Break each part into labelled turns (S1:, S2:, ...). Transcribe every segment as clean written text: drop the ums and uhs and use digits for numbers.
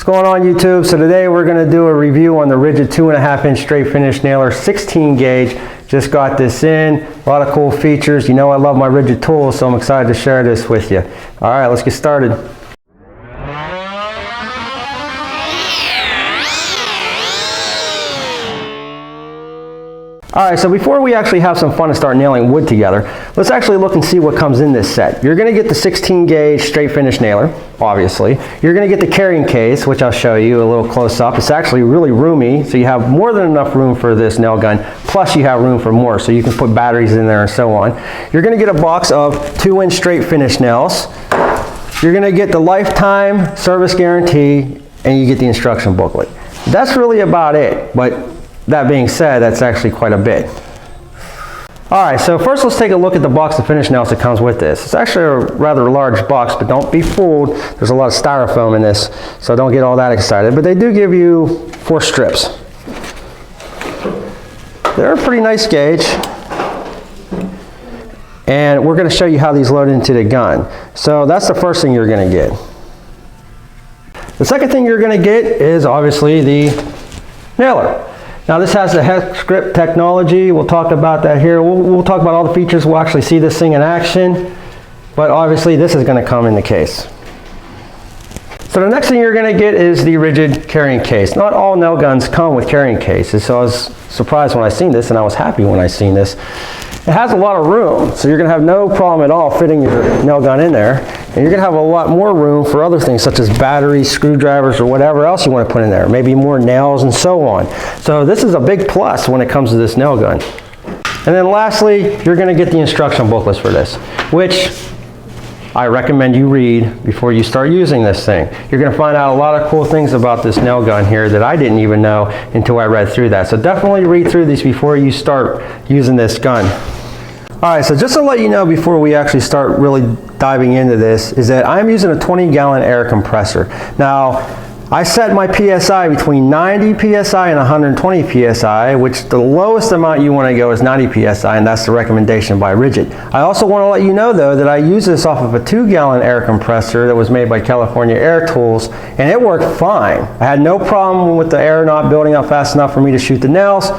S1: What's going on YouTube? So today we're going to do a review on the Ridgid 2.5 inch straight finish nailer 16 gauge. Just got this in, a lot of cool features. You know I love my Ridgid tools, so I'm excited to share this with you. All right, let's get started. Alright, so before we actually have some fun and start nailing wood together, let's actually look and see what comes in this set. You're going to get the 16 gauge straight finish nailer, obviously. You're going to get the carrying case, which I'll show you a little close up. It's actually really roomy, so you have more than enough room for this nail gun, plus you have room for more, so you can put batteries in there and so on. You're going to get a box of 2-inch straight finish nails. You're going to get the lifetime service guarantee, and you get the instruction booklet. That's really about it, but that being said, that's actually quite a bit. Alright, so first let's take a look at the box of finish nails that comes with this. It's actually a rather large box, but don't be fooled. There's a lot of styrofoam in this, so don't get all that excited. But they do give you 4 strips. They're a pretty nice gauge. And we're going to show you how these load into the gun. So that's the first thing you're going to get. The second thing you're going to get is obviously the nailer. Now this has the hex grip technology. We'll talk about that here. We'll talk about all the features. We'll actually see this thing in action. But obviously this is going to come in the case. So the next thing you're going to get is the Ridgid carrying case. Not all nail guns come with carrying cases. So I was surprised when I seen this, and I was happy when I seen this. It has a lot of room, so you're going to have no problem at all fitting your nail gun in there. And you're going to have a lot more room for other things such as batteries, screwdrivers, or whatever else you want to put in there. Maybe more nails and so on. So this is a big plus when it comes to this nail gun. And then lastly, you're going to get the instruction booklets for this, which I recommend you read before you start using this thing. You're going to find out a lot of cool things about this nail gun here that I didn't even know until I read through that. So definitely read through these before you start using this gun. Alright, so just to let you know before we actually start really diving into this, is that I'm using a 20-gallon air compressor. Now, I set my PSI between 90 PSI and 120 PSI, which the lowest amount you want to go is 90 PSI, and that's the recommendation by Ridgid. I also want to let you know, though, that I use this off of a 2-gallon air compressor that was made by California Air Tools, and it worked fine. I had no problem with the air not building up fast enough for me to shoot the nails.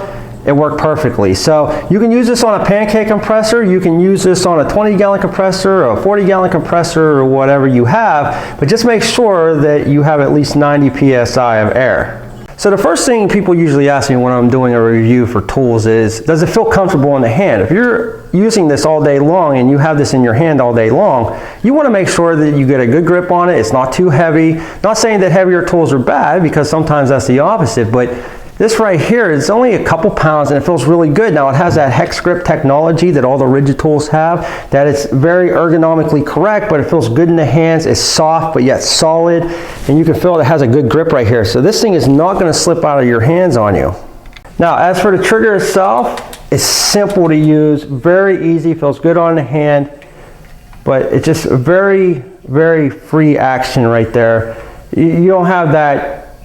S1: It worked perfectly. So you can use this on a pancake compressor, you can use this on a 20-gallon compressor or a 40-gallon compressor or whatever you have, but just make sure that you have at least 90 PSI of air. So the first thing people usually ask me when I'm doing a review for tools is, does it feel comfortable in the hand? If you're using this all day long and you have this in your hand all day long, you want to make sure that you get a good grip on it, it's not too heavy. Not saying that heavier tools are bad, because sometimes that's the opposite, but this right here is only a couple pounds and it feels really good. Now it has that hex grip technology that all the Ridgid tools have, that it's very ergonomically correct, but it feels good in the hands. It's soft but yet solid, and you can feel it has a good grip right here. So this thing is not going to slip out of your hands on you. Now as for the trigger itself, it's simple to use, very easy, feels good on the hand, but it's just a very, very free action right there. You don't have that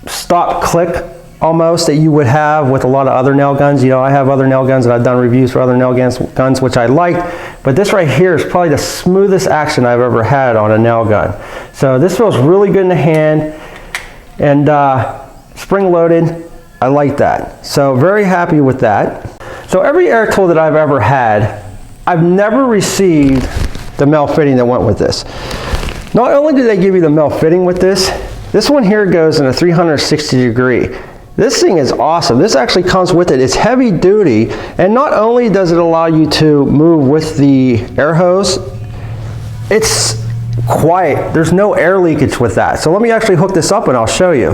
S1: stop click almost that you would have with a lot of other nail guns. You know, I have other nail guns and I've done reviews for other nail guns which I liked, but this right here is probably the smoothest action I've ever had on a nail gun. So this feels really good in the hand, and spring loaded. I like that. So very happy with that. So every air tool that I've ever had, I've never received the male fitting that went with this. Not only do they give you the male fitting with this one here goes in a 360 degree. This thing is awesome. This actually comes with it. It's heavy duty, and not only does it allow you to move with the air hose, it's quiet. There's no air leakage with that. So let me actually hook this up and I'll show you.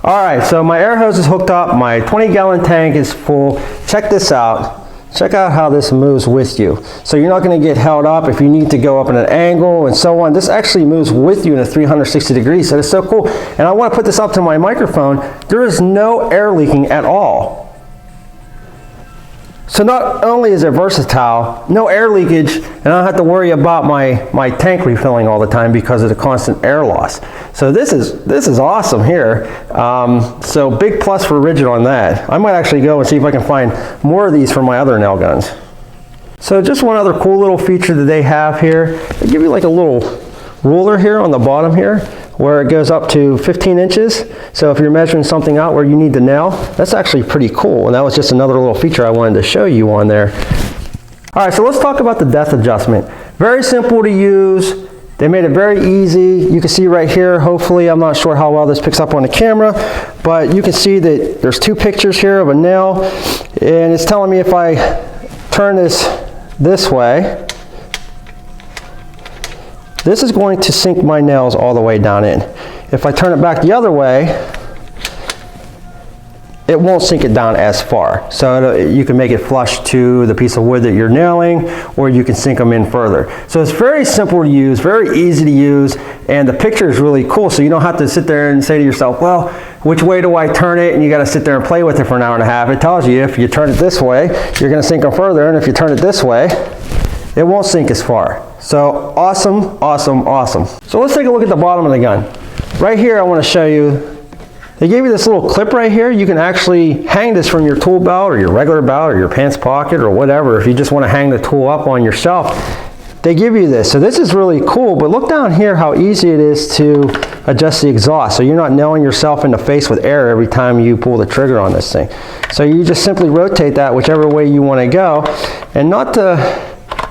S1: Alright, so my air hose is hooked up. My 20-gallon tank is full. Check this out. Check out how this moves with you. So you're not going to get held up if you need to go up in an angle and so on. This actually moves with you in a 360 degrees. So it's so cool. And I want to put this up to my microphone. There is no air leaking at all. So not only is it versatile, no air leakage, and I don't have to worry about my tank refilling all the time because of the constant air loss. So this is awesome here. So big plus for Ridgid on that. I might actually go and see if I can find more of these for my other nail guns. So just one other cool little feature that they have here. They give you like a little ruler here on the bottom here. where it goes up to 15 inches. So if you're measuring something out where you need to nail, that's actually pretty cool. And that was just another little feature I wanted to show you on there. All right, so let's talk about the depth adjustment. Very simple to use. They made it very easy. You can see right here, hopefully, I'm not sure how well this picks up on the camera, but you can see that there's two pictures here of a nail, and it's telling me if I turn this way, this is going to sink my nails all the way down in. If I turn it back the other way, it won't sink it down as far. So you can make it flush to the piece of wood that you're nailing, or you can sink them in further. So it's very simple to use, very easy to use, and the picture is really cool. So you don't have to sit there and say to yourself, well, which way do I turn it? And you got to sit there and play with it for an hour and a half. It tells you if you turn it this way, you're going to sink them further, and if you turn it this way, it won't sink as far. So awesome, awesome, awesome. So let's take a look at the bottom of the gun. Right here, I want to show you, they gave you this little clip right here. You can actually hang this from your tool belt or your regular belt or your pants pocket or whatever. If you just want to hang the tool up on your shelf, they give you this. So this is really cool, but look down here how easy it is to adjust the exhaust. So you're not nailing yourself in the face with air every time you pull the trigger on this thing. So you just simply rotate that whichever way you want to go. And not to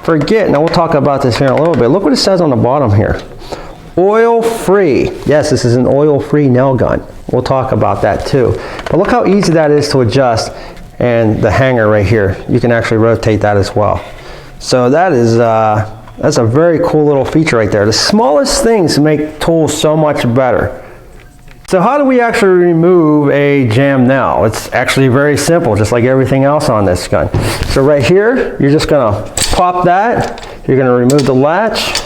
S1: forget, now we'll talk about this here in a little bit. Look what it says on the bottom here. Oil-free. Yes, this is an oil-free nail gun. We'll talk about that too. But look how easy that is to adjust, and the hanger right here, you can actually rotate that as well. So that is that's a very cool little feature right there. The smallest things make tools so much better. So how do we actually remove a jammed nail? It's actually very simple, just like everything else on this gun. So right here, you're just gonna pop that. You're gonna remove the latch.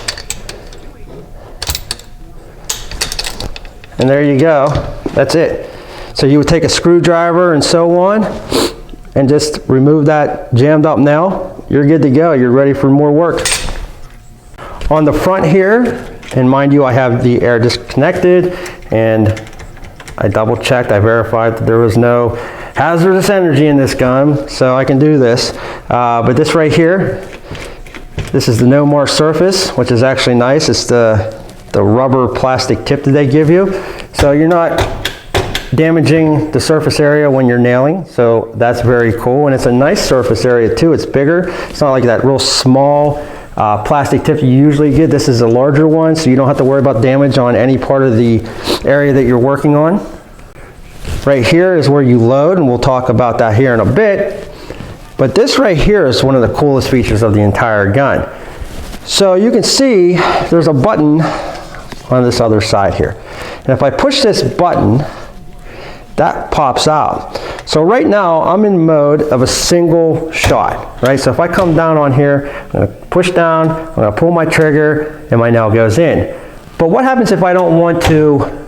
S1: And there you go, that's it. So you would take a screwdriver and so on, and just remove that jammed up nail. You're good to go, you're ready for more work. On the front here, and mind you, I have the air disconnected, and I double checked, I verified that there was no hazardous energy in this gun, so I can do this. But this right here, this is the no mark surface, which is actually nice. It's the rubber plastic tip that they give you. So you're not damaging the surface area when you're nailing. So that's very cool. And it's a nice surface area too. It's bigger. It's not like that real small plastic tip you usually get. This is a larger one, so you don't have to worry about damage on any part of the area that you're working on. Right here is where you load, and we'll talk about that here in a bit. But this right here is one of the coolest features of the entire gun. So you can see there's a button on this other side here. And if I push this button, that pops out. So right now I'm in mode of a single shot, right? So if I come down on here, I'm gonna push down, I'm gonna pull my trigger, and my nail goes in. But what happens if I don't want to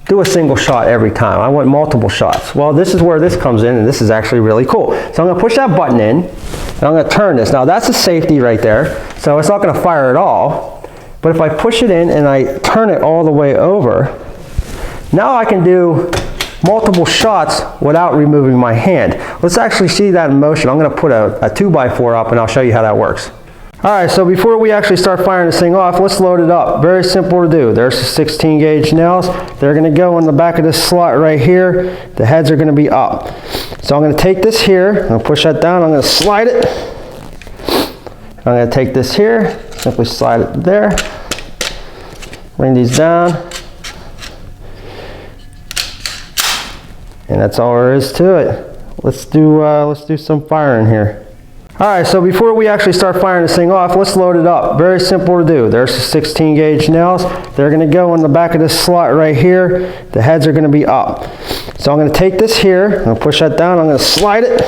S1: do a single shot every time? I want multiple shots. Well, this is where this comes in, and this is actually really cool. So I'm gonna push that button in, and I'm gonna turn this. Now that's a safety right there, so it's not gonna fire at all. But if I push it in and I turn it all the way over, now I can do multiple shots without removing my hand. Let's actually see that in motion. I'm gonna put a 2x4 up, and I'll show you how that works. All right, so before we actually start firing this thing off, let's load it up. Very simple to do. There's the 16 gauge nails. They're gonna go in the back of this slot right here. The heads are gonna be up. So I'm gonna take this here, I'm gonna push that down, I'm gonna slide it. I'm gonna take this here, simply slide it there. Bring these down. And that's all there is to it. Let's do some firing here. All right, so before we actually start firing this thing off, let's load it up. Very simple to do. There's the 16 gauge nails. They're gonna go in the back of this slot right here. The heads are gonna be up. So I'm gonna take this here, I'm gonna push that down, I'm gonna slide it.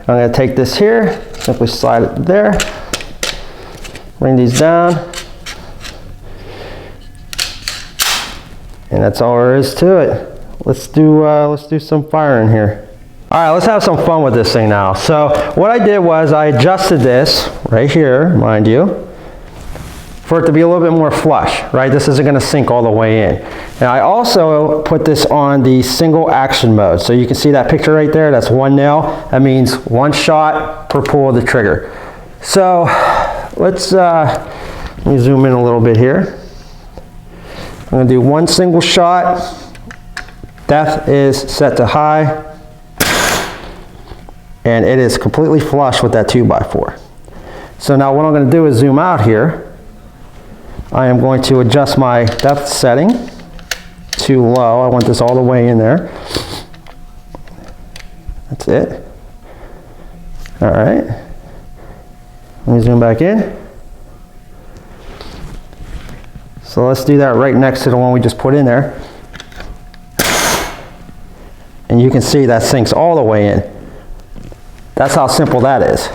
S1: I'm gonna take this here, simply slide it there. Bring these down. And that's all there is to it. Let's do some firing here. All right, let's have some fun with this thing now. So what I did was I adjusted this right here, mind you, for it to be a little bit more flush, right? This isn't gonna sink all the way in. And I also put this on the single action mode. So you can see that picture right there, that's one nail. That means one shot per pull of the trigger. So let me zoom in a little bit here. I'm going to do one single shot. Depth is set to high. And it is completely flush with that 2x4. So now what I'm going to do is zoom out here. I am going to adjust my depth setting to low. I want this all the way in there. That's it. All right. Let me zoom back in. So let's do that right next to the one we just put in there. And you can see that sinks all the way in. That's how simple that is.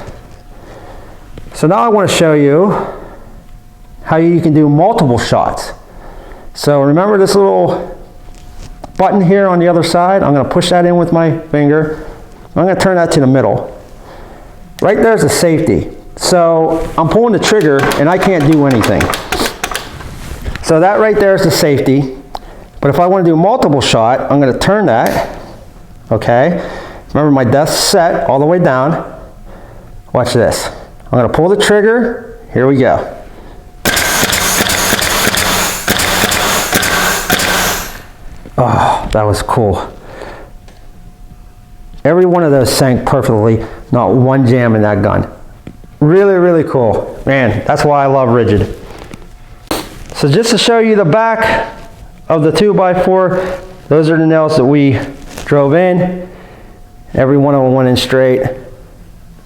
S1: So now I want to show you how you can do multiple shots. So remember this little button here on the other side? I'm going to push that in with my finger. I'm going to turn that to the middle. Right there's the safety. So I'm pulling the trigger and I can't do anything. So that right there is the safety. But if I want to do multiple shot, I'm going to turn that. Okay. Remember my depth's set all the way down. Watch this. I'm going to pull the trigger. Here we go. Oh, that was cool. Every one of those sank perfectly. Not one jam in that gun. Really, really cool. Man, that's why I love Ridgid. So just to show you the back of the 2x4, those are the nails that we drove in. Every one of them went in straight.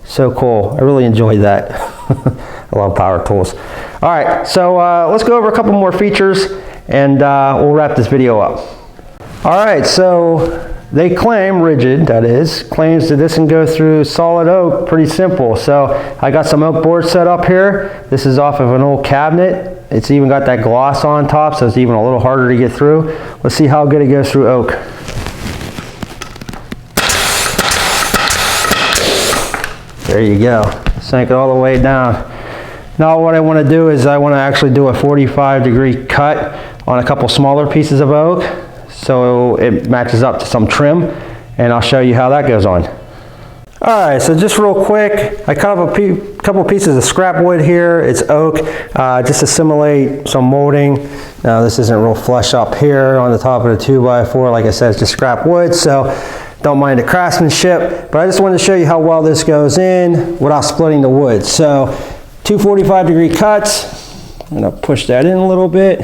S1: So cool. I really enjoyed that. I love power tools. All right, so let's go over a couple more features and we'll wrap this video up. All right, so they claim, Ridgid that is, claims that this can go through solid oak pretty simple. So I got some oak boards set up here. This is off of an old cabinet. It's even got that gloss on top, so it's even a little harder to get through. Let's see how good it goes through oak. There you go. Sank it all the way down. Now what I want to do is I want to actually do a 45-degree cut on a couple smaller pieces of oak so it matches up to some trim, and I'll show you how that goes on. Alright, so just real quick, I cut up a couple pieces of scrap wood here. It's oak, just to simulate some molding. Now this isn't real flush up here on the top of the 2x4. Like I said, it's just scrap wood, so don't mind the craftsmanship, but I just wanted to show you how well this goes in without splitting the wood. So 2 45-degree cuts. I'm going to push that in a little bit.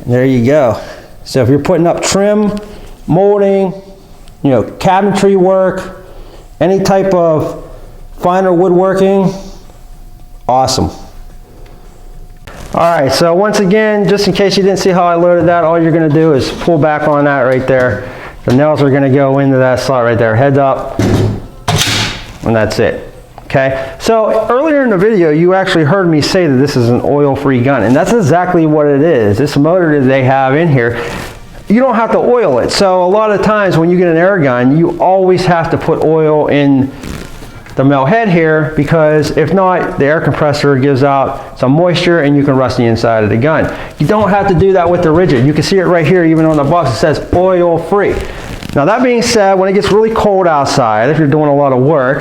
S1: And there you go. So if you're putting up trim, molding, you know, cabinetry work, any type of finer woodworking, awesome. All right, so once again, just in case you didn't see how I loaded that, all you're going to do is pull back on that right there. The nails are going to go into that slot right there, head up, and that's it. Okay, so earlier in the video, you actually heard me say that this is an oil-free gun, and that's exactly what it is. This motor that they have in here, you don't have to oil it. So a lot of times when you get an air gun, you always have to put oil in the male head here, because if not, the air compressor gives out some moisture and you can rust the inside of the gun. You don't have to do that with the Ridgid. You can see it right here, even on the box, it says oil free. Now that being said, when it gets really cold outside, if you're doing a lot of work,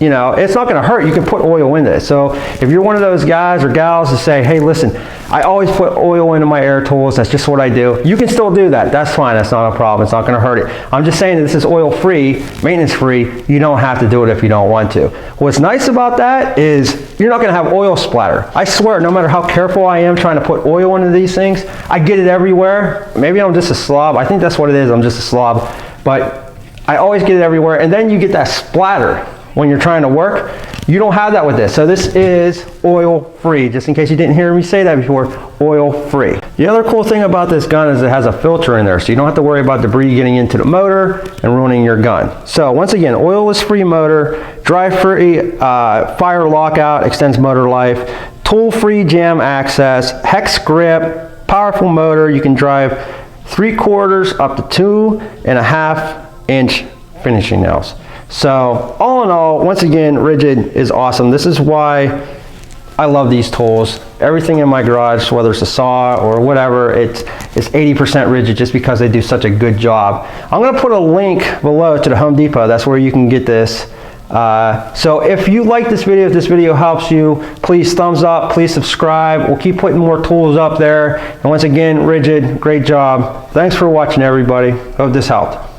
S1: you know, it's not going to hurt. You can put oil into it. So if you're one of those guys or gals that say, hey, listen, I always put oil into my air tools, that's just what I do, you can still do that. That's fine. That's not a problem. It's not going to hurt it. I'm just saying that this is oil free, maintenance free. You don't have to do it if you don't want to. What's nice about that is you're not going to have oil splatter. I swear, no matter how careful I am trying to put oil into these things, I get it everywhere. Maybe I'm just a slob. I think that's what it is. I'm just a slob. But I always get it everywhere. And then you get that splatter when you're trying to work. You don't have that with this. So this is oil free, just in case you didn't hear me say that before, oil free. The other cool thing about this gun is it has a filter in there, so you don't have to worry about debris getting into the motor and ruining your gun. So once again, oil-less free motor, dry-free fire lockout, extends motor life, tool-free jam access, hex grip, powerful motor. You can drive 3/4 up to 2.5 inch finishing nails. So all in all, once again, Ridgid is awesome. This is why I love these tools. Everything in my garage, whether it's a saw or whatever, it's 80% Ridgid just because they do such a good job. I'm going to put a link below to the Home Depot. That's where you can get this. So if you like this video, if this video helps you, please thumbs up, please subscribe. We'll keep putting more tools up there. And once again, Ridgid, great job. Thanks for watching, everybody. Hope this helped.